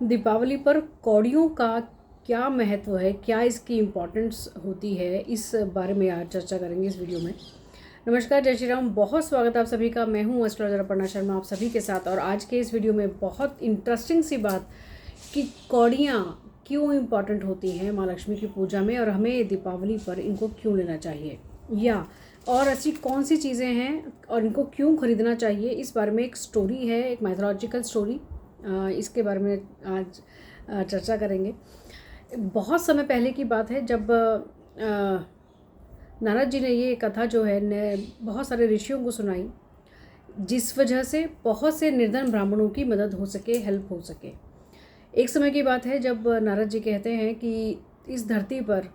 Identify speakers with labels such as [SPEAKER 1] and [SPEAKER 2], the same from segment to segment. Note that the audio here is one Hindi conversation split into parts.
[SPEAKER 1] दीपावली पर कौड़ियों का क्या महत्व है, क्या इसकी इम्पोर्टेंस होती है, इस बारे में आज चर्चा करेंगे इस वीडियो में। नमस्कार, जय श्री राम। बहुत स्वागत है आप सभी का। मैं हूँ एस्ट्रोलॉजर अपर्णा शर्मा आप सभी के साथ। और आज के इस वीडियो में बहुत इंटरेस्टिंग सी बात कि कौड़ियाँ क्यों इम्पॉर्टेंट होती हैं माँ लक्ष्मी की पूजा में, और हमें दीपावली पर इनको क्यों लेना चाहिए, या और ऐसी कौन सी चीज़ें हैं और इनको क्यों खरीदना चाहिए, इस बारे में एक स्टोरी है, एक माइथोलॉजिकल स्टोरी। इसके बारे में आज चर्चा करेंगे। बहुत समय पहले की बात है, जब नारद जी ने ये कथा जो है बहुत सारे ऋषियों को सुनाई, जिस वजह से बहुत से निर्धन ब्राह्मणों की मदद हो सके, हेल्प हो सके। एक समय की बात है जब नारद जी कहते हैं कि इस धरती पर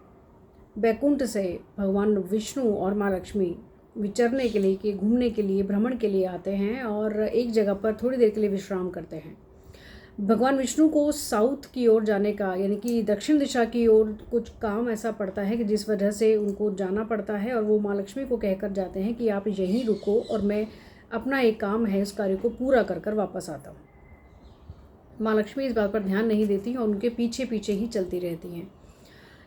[SPEAKER 1] बैकुंठ से भगवान विष्णु और माँ लक्ष्मी विचरने के लिए, कि घूमने के लिए, भ्रमण के लिए आते हैं और एक जगह पर थोड़ी देर के लिए विश्राम करते हैं। भगवान विष्णु को साउथ की ओर जाने का, यानी कि दक्षिण दिशा की ओर कुछ काम ऐसा पड़ता है कि जिस वजह से उनको जाना पड़ता है, और वो माँ लक्ष्मी को कहकर जाते हैं कि आप यहीं रुको और मैं अपना एक काम है, उस कार्य को पूरा कर कर वापस आता हूँ। माँ लक्ष्मी इस बात पर ध्यान नहीं देती और उनके पीछे पीछे ही चलती रहती हैं।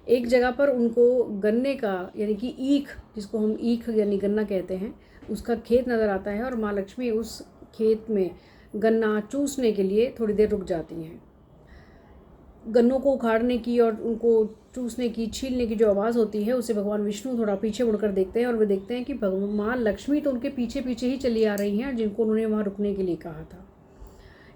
[SPEAKER 1] एक जगह पर उनको गन्ने का, यानी कि ईख, जिसको हम ईख यानी गन्ना कहते हैं, उसका खेत नज़र आता है, और माँ लक्ष्मी उस खेत में गन्ना चूसने के लिए थोड़ी देर रुक जाती हैं। गन्नों को उखाड़ने की और उनको चूसने की, छीलने की जो आवाज़ होती है, उसे भगवान विष्णु थोड़ा पीछे मुड़कर देखते हैं, और वे देखते हैं कि माँ लक्ष्मी तो उनके पीछे पीछे ही चली आ रही हैं, जिनको उन्होंने वहाँ रुकने के लिए कहा था।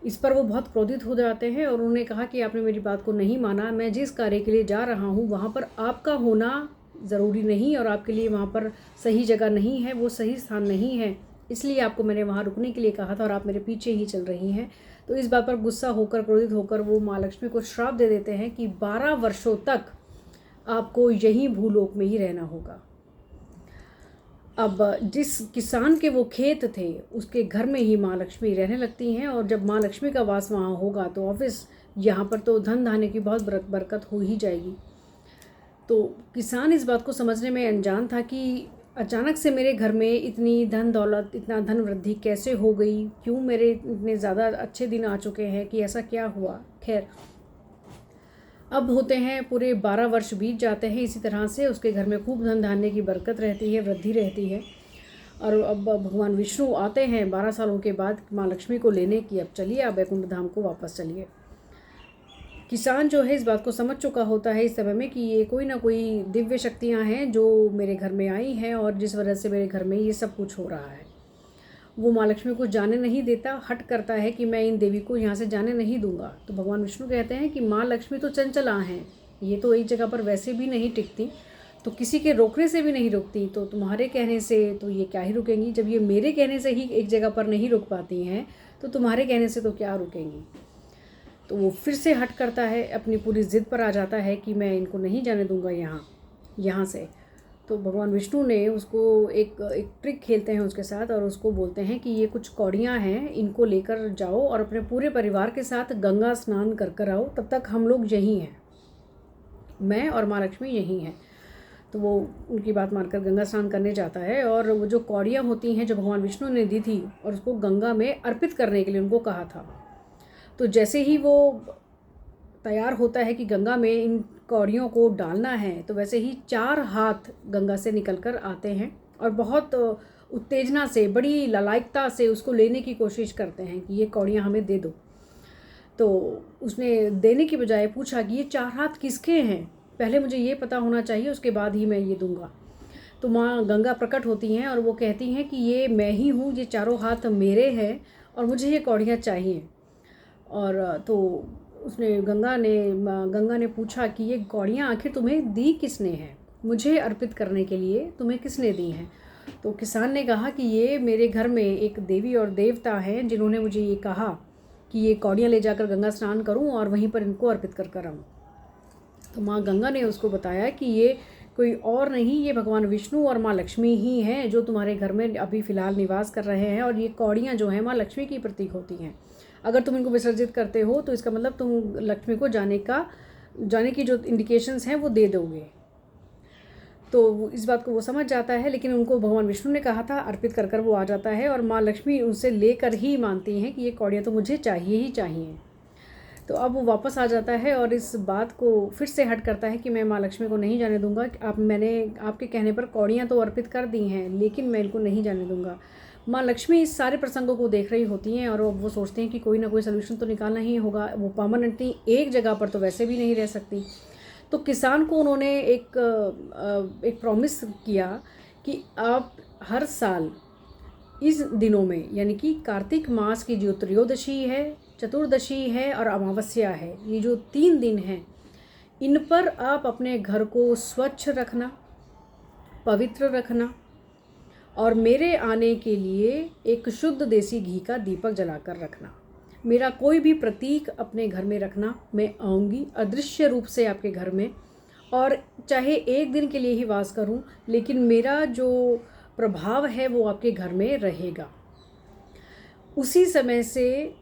[SPEAKER 1] इस पर वो बहुत क्रोधित हो जाते हैं और उन्होंने कहा कि आपने मेरी बात को नहीं माना। मैं जिस कार्य के लिए जा रहा हूँ वहाँ पर आपका होना ज़रूरी नहीं, और आपके लिए वहाँ पर सही जगह नहीं है, वो सही स्थान नहीं है, इसलिए आपको मैंने वहाँ रुकने के लिए कहा था और आप मेरे पीछे ही चल रही हैं। तो इस बात पर गुस्सा होकर, क्रोधित होकर वो माँ लक्ष्मी को श्राप दे देते हैं कि 12 वर्षों तक आपको यहीं भूलोक में ही रहना होगा। अब जिस किसान के वो खेत थे, उसके घर में ही माँ लक्ष्मी रहने लगती हैं, और जब माँ लक्ष्मी का वास वहाँ होगा तो ऑफिस यहाँ पर तो धन धान्य की बहुत बरकत हो ही जाएगी। तो किसान इस बात को समझने में अनजान था कि अचानक से मेरे घर में इतनी धन दौलत, इतना धन वृद्धि कैसे हो गई, क्यों मेरे इतने ज़्यादा अच्छे दिन आ चुके हैं, कि ऐसा क्या हुआ। खैर, अब होते हैं पूरे 12 वर्ष बीत जाते हैं इसी तरह से। उसके घर में खूब धन धान्य की बरकत रहती है, वृद्धि रहती है। और अब भगवान विष्णु आते हैं 12 सालों के बाद माँ लक्ष्मी को लेने की, अब चलिए आप बैकुंठ धाम को वापस चलिए। किसान जो है इस बात को समझ चुका होता है इस समय में कि ये कोई ना कोई दिव्य शक्तियाँ हैं जो मेरे घर में आई हैं, और जिस वजह से मेरे घर में ये सब कुछ हो रहा है। वो माँ लक्ष्मी को जाने नहीं देता, हट करता है कि मैं इन देवी को यहाँ से जाने नहीं दूंगा। तो भगवान विष्णु कहते हैं कि माँ लक्ष्मी तो चंचला हैं, ये तो एक जगह पर वैसे भी नहीं टिकती, तो किसी के रोकने से भी नहीं रुकती, तो तुम्हारे कहने से तो ये क्या ही रुकेंगी। जब ये मेरे कहने से ही एक जगह पर नहीं रुक पाती हैं, तो तुम्हारे कहने से तो क्या रुकेंगी। तो वो फिर से हट करता है, अपनी पूरी ज़िद पर आ जाता है कि मैं इनको नहीं जाने दूंगा यहाँ से। तो भगवान विष्णु ने उसको एक ट्रिक खेलते हैं उसके साथ, और उसको बोलते हैं कि ये कुछ कौड़ियाँ हैं, इनको लेकर जाओ और अपने पूरे परिवार के साथ गंगा स्नान कर कर आओ, तब तक हम लोग यहीं हैं, मैं और माँ लक्ष्मी यहीं हैं। तो वो उनकी बात मानकर गंगा स्नान करने जाता है, और वो जो कौड़ियाँ होती हैं जो भगवान विष्णु ने दी थी, और उसको गंगा में अर्पित करने के लिए उनको कहा था। तो जैसे ही वो तैयार होता है कि गंगा में इन कौड़ियों को डालना है, तो वैसे ही 4 हाथ गंगा से निकलकर आते हैं, और बहुत उत्तेजना से, बड़ी लालायिकता से उसको लेने की कोशिश करते हैं कि ये कौड़ियाँ हमें दे दो। तो उसने देने की बजाय पूछा कि ये 4 हाथ किसके हैं, पहले मुझे ये पता होना चाहिए, उसके बाद ही मैं ये दूंगा। तो माँ गंगा प्रकट होती हैं और वो कहती हैं कि ये मैं ही हूँ, ये चारों हाथ मेरे हैं और मुझे ये कौड़ियाँ चाहिए। और तो गंगा ने पूछा कि ये कौड़ियाँ आखिर तुम्हें दी किसने हैं, मुझे अर्पित करने के लिए तुम्हें किसने दी हैं। तो किसान ने कहा कि ये मेरे घर में एक देवी और देवता हैं, जिन्होंने मुझे ये कहा कि ये कौड़ियाँ ले जाकर गंगा स्नान करूं और वहीं पर इनको अर्पित कर कर आऊँ। तो माँ गंगा ने उसको बताया कि ये कोई और नहीं, ये भगवान विष्णु और माँ लक्ष्मी ही हैं जो तुम्हारे घर में अभी फ़िलहाल निवास कर रहे हैं, और ये कौड़ियाँ जो हैं माँ लक्ष्मी की प्रतीक होती हैं। अगर तुम इनको विसर्जित करते हो तो इसका मतलब तुम लक्ष्मी को जाने की जो इंडिकेशंस हैं वो दे दोगे। तो इस बात को वो समझ जाता है, लेकिन उनको भगवान विष्णु ने कहा था अर्पित कर कर वो आ जाता है, और माँ लक्ष्मी उनसे लेकर ही मानती हैं कि ये कौड़ियाँ तो मुझे चाहिए ही चाहिए। तो अब वो वापस आ जाता है और इस बात को फिर से हट करता है कि मैं माँ लक्ष्मी को नहीं जाने दूंगा। मैंने आपके कहने पर कौड़ियाँ तो अर्पित कर दी हैं, लेकिन मैं इनको नहीं जाने दूंगा। माँ लक्ष्मी इस सारे प्रसंगों को देख रही होती हैं और वो सोचते हैं कि कोई ना कोई सोल्यूशन तो निकालना ही होगा। वो परमानेंटली एक जगह पर तो वैसे भी नहीं रह सकती। तो किसान को उन्होंने एक प्रॉमिस किया कि आप हर साल इस दिनों में, यानी कि कार्तिक मास की जो त्रयोदशी है, चतुर्दशी है और अमावस्या है, ये जो 3 दिन हैं, इन पर आप अपने घर को स्वच्छ रखना, पवित्र रखना और मेरे आने के लिए एक शुद्ध देसी घी का दीपक जलाकर रखना। मेरा कोई भी प्रतीक अपने घर में रखना। मैं आऊँगी अदृश्य रूप से आपके घर में, और चाहे एक दिन के लिए ही वास करूं, लेकिन मेरा जो प्रभाव है वो आपके घर में रहेगा। उसी समय से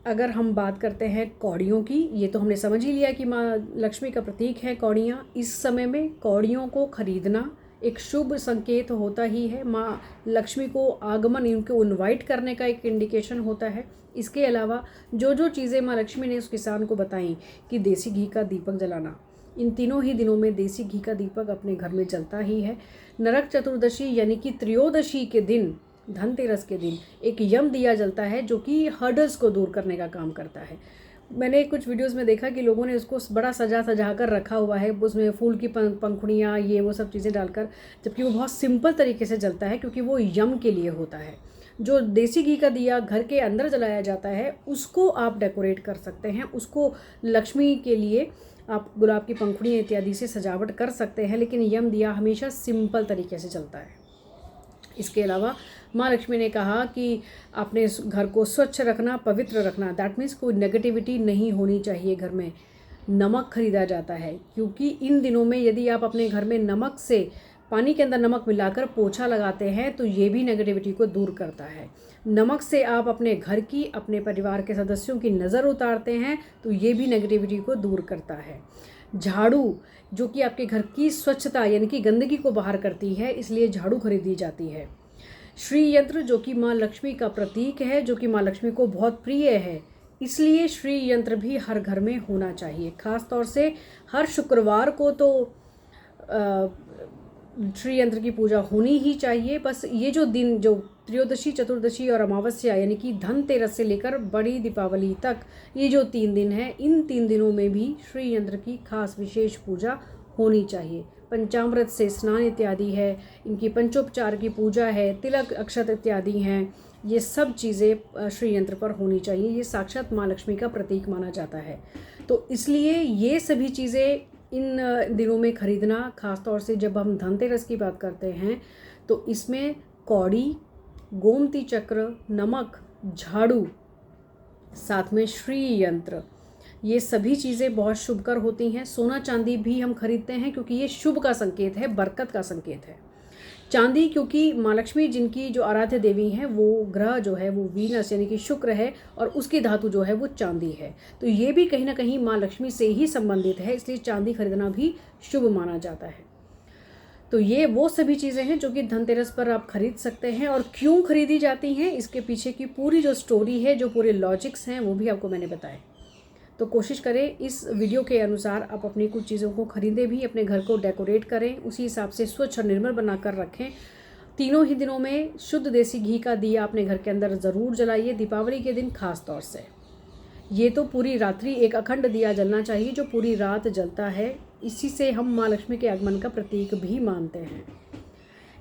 [SPEAKER 1] अगर हम बात करते हैं कौड़ियों की, ये तो हमने समझ ही लिया कि माँ लक्ष्मी का प्रतीक है कौड़ियाँ। इस समय में कौड़ियों को खरीदना एक शुभ संकेत होता ही है। माँ लक्ष्मी को आगमन, इनको इनवाइट करने का एक इंडिकेशन होता है। इसके अलावा जो जो चीज़ें माँ लक्ष्मी ने उस किसान को बताई कि देसी घी का दीपक जलाना, इन तीनों ही दिनों में देसी घी का दीपक अपने घर में जलता ही है। नरक चतुर्दशी यानी कि त्रयोदशी के दिन, धनतेरस के दिन, एक यम दिया जलता है जो कि हर्डल्स को दूर करने का काम करता है। मैंने कुछ वीडियोस में देखा कि लोगों ने उसको बड़ा सजा कर रखा हुआ है, उसमें फूल की पंखुड़ियाँ, ये वो सब चीज़ें डालकर, जबकि वो बहुत सिंपल तरीके से जलता है क्योंकि वो यम के लिए होता है। जो देसी घी का दिया घर के अंदर जलाया जाता है उसको आप डेकोरेट कर सकते हैं, उसको लक्ष्मी के लिए आप गुलाब की पंखुड़ियाँ इत्यादि से सजावट कर सकते हैं, लेकिन यम दिया हमेशा सिंपल तरीके से चलता है। इसके अलावा माँ लक्ष्मी ने कहा कि आपने घर को स्वच्छ रखना, पवित्र रखना। दैट मीन्स कोई नेगेटिविटी नहीं होनी चाहिए घर में। नमक खरीदा जाता है क्योंकि इन दिनों में यदि आप अपने घर में नमक से, पानी के अंदर नमक मिलाकर पोछा लगाते हैं तो ये भी नेगेटिविटी को दूर करता है। नमक से आप अपने घर की, अपने परिवार के सदस्यों की नज़र उतारते हैं तो ये भी नेगेटिविटी को दूर करता है। झाड़ू, जो कि आपके घर की स्वच्छता यानी कि गंदगी को बाहर करती है, इसलिए झाड़ू खरीदी जाती है। श्री यंत्र, जो कि माँ लक्ष्मी का प्रतीक है, जो कि माँ लक्ष्मी को बहुत प्रिय है, इसलिए श्री यंत्र भी हर घर में होना चाहिए। ख़ास तौर से हर शुक्रवार को तो श्री यंत्र की पूजा होनी ही चाहिए। बस ये जो दिन, जो त्रयोदशी, चतुर्दशी और अमावस्या यानी कि धनतेरस से लेकर बड़ी दीपावली तक, ये जो 3 दिन हैं, इन 3 दिनों में भी श्री यंत्र की खास विशेष पूजा होनी चाहिए। पंचामृत से स्नान इत्यादि है, इनकी पंचोपचार की पूजा है, तिलक अक्षत इत्यादि हैं, ये सब चीज़ें श्री यंत्र पर होनी चाहिए। ये साक्षात माँ लक्ष्मी का प्रतीक माना जाता है। तो इसलिए ये सभी चीज़ें इन दिनों में खरीदना, ख़ास तौर से जब हम धनतेरस की बात करते हैं तो इसमें कौड़ी, गोमती चक्र, नमक, झाड़ू, साथ में श्री यंत्र, ये सभी चीज़ें बहुत शुभकर होती हैं। सोना चांदी भी हम खरीदते हैं क्योंकि ये शुभ का संकेत है, बरकत का संकेत है। चांदी, क्योंकि माँ लक्ष्मी जिनकी जो आराध्य देवी हैं, वो ग्रह जो है वो वीनस यानी कि शुक्र है और उसकी धातु जो है वो चांदी है। तो ये भी कहीं ना कहीं माँ लक्ष्मी से ही संबंधित है, इसलिए चांदी खरीदना भी शुभ माना जाता है। तो ये वो सभी चीज़ें हैं जो कि धनतेरस पर आप खरीद सकते हैं। और क्यों खरीदी जाती हैं, इसके पीछे की पूरी जो स्टोरी है, जो पूरे लॉजिक्स हैं, वो भी आपको मैंने बताए। तो कोशिश करें इस वीडियो के अनुसार आप अपनी कुछ चीज़ों को खरीदें भी, अपने घर को डेकोरेट करें, उसी हिसाब से स्वच्छ और निर्मल बनाकर रखें। तीनों ही दिनों में शुद्ध देसी घी का दिया अपने घर के अंदर ज़रूर जलाइए, दीपावली के दिन खास तौर से। ये तो पूरी रात्रि एक अखंड दिया जलना चाहिए जो पूरी रात जलता है। इसी से हम माँ लक्ष्मी के आगमन का प्रतीक भी मानते हैं।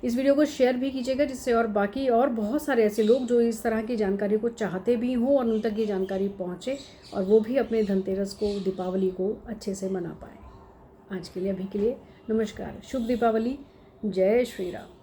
[SPEAKER 1] इस वीडियो को शेयर भी कीजिएगा, जिससे और बाकी और बहुत सारे ऐसे लोग जो इस तरह की जानकारी को चाहते भी हों और उन तक ये जानकारी पहुँचे और वो भी अपने धनतेरस को, दीपावली को अच्छे से मना पाएँ। आज के लिए, अभी के लिए नमस्कार, शुभ दीपावली, जय श्री राम।